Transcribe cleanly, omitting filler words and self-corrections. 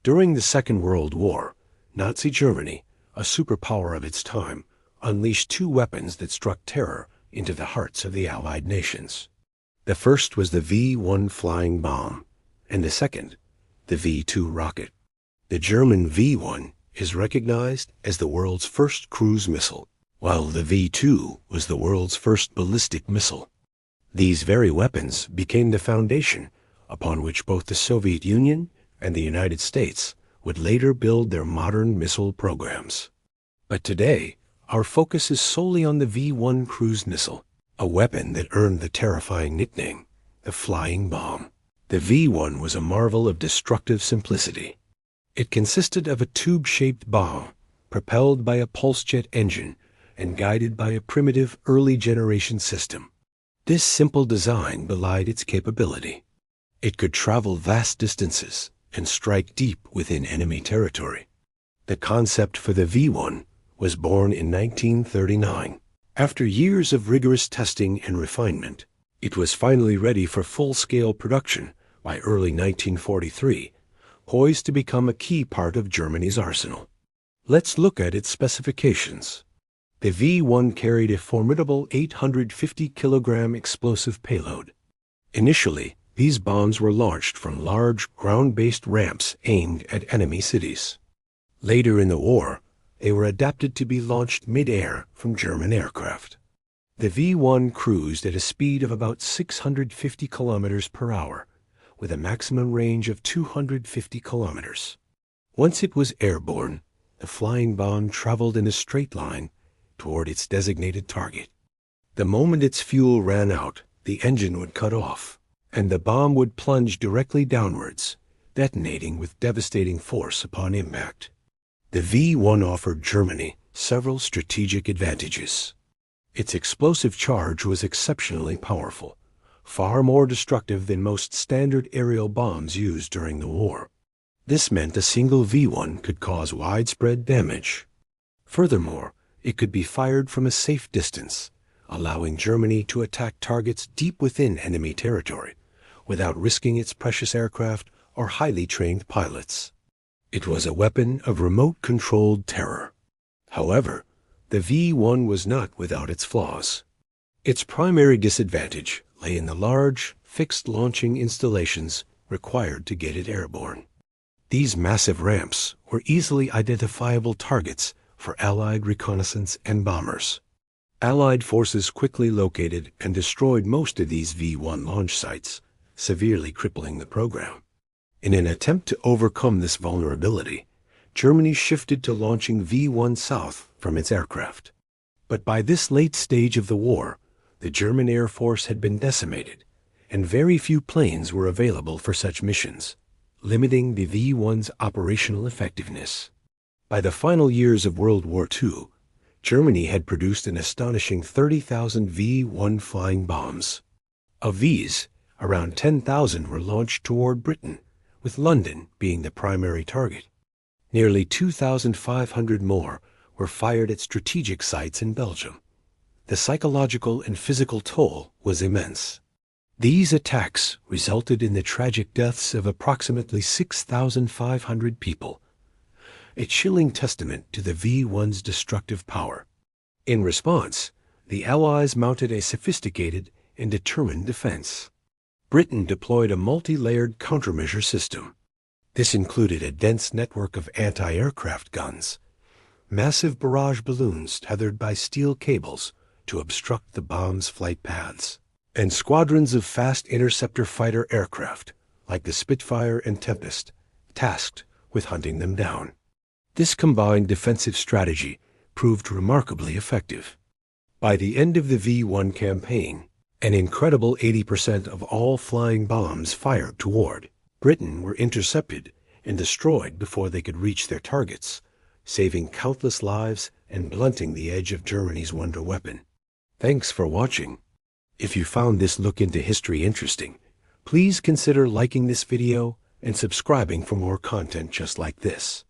During the Second World War, Nazi Germany, a superpower of its time, unleashed two weapons that struck terror into the hearts of the Allied nations. The first was the V-1 flying bomb, and the second, the V-2 rocket. The German V-1 is recognized as the world's first cruise missile, while the V-2 was the world's first ballistic missile. These very weapons became the foundation upon which both the Soviet Union and the United States would later build their modern missile programs. But today, our focus is solely on the V-1 cruise missile, a weapon that earned the terrifying nickname, the flying bomb. The V-1 was a marvel of destructive simplicity. It consisted of a tube-shaped bomb, propelled by a pulse jet engine and guided by a primitive early-generation system. This simple design belied its capability. It could travel vast distances and strike deep within enemy territory. The concept for the V-1 was born in 1939. After years of rigorous testing and refinement, it was finally ready for full-scale production by early 1943, poised to become a key part of Germany's arsenal. Let's look at its specifications. The V-1 carried a formidable 850-kilogram explosive payload. Initially, these bombs were launched from large ground-based ramps aimed at enemy cities. Later in the war, they were adapted to be launched mid-air from German aircraft. The V-1 cruised at a speed of about 650 kilometers per hour, with a maximum range of 250 kilometers. Once it was airborne, the flying bomb traveled in a straight line toward its designated target. The moment its fuel ran out, the engine would cut off, and the bomb would plunge directly downwards, detonating with devastating force upon impact. The V-1 offered Germany several strategic advantages. Its explosive charge was exceptionally powerful, far more destructive than most standard aerial bombs used during the war. This meant a single V-1 could cause widespread damage. Furthermore, it could be fired from a safe distance, allowing Germany to attack targets deep within enemy territory, without risking its precious aircraft or highly trained pilots. It was a weapon of remote-controlled terror. However, the V-1 was not without its flaws. Its primary disadvantage lay in the large, fixed launching installations required to get it airborne. These massive ramps were easily identifiable targets for Allied reconnaissance and bombers. Allied forces quickly located and destroyed most of these V-1 launch sites, severely crippling the program. In an attempt to overcome this vulnerability, Germany shifted to launching V-1 south from its aircraft. But by this late stage of the war, the German Air Force had been decimated, and very few planes were available for such missions, limiting the V-1's operational effectiveness. By the final years of World War II, Germany had produced an astonishing 30,000 V-1 flying bombs. Of these, around 10,000 were launched toward Britain, with London being the primary target. Nearly 2,500 more were fired at strategic sites in Belgium. The psychological and physical toll was immense. These attacks resulted in the tragic deaths of approximately 6,500 people, a chilling testament to the V-1's destructive power. In response, the Allies mounted a sophisticated and determined defense. Britain deployed a multi-layered countermeasure system. This included a dense network of anti-aircraft guns, massive barrage balloons tethered by steel cables to obstruct the bomb's flight paths, and squadrons of fast interceptor fighter aircraft, like the Spitfire and Tempest, tasked with hunting them down. This combined defensive strategy proved remarkably effective. By the end of the V-1 campaign, an incredible 80% of all flying bombs fired toward Britain were intercepted and destroyed before they could reach their targets, saving countless lives and blunting the edge of Germany's wonder weapon. Thanks for watching. If you found this look into history interesting, please consider liking this video and subscribing for more content just like this.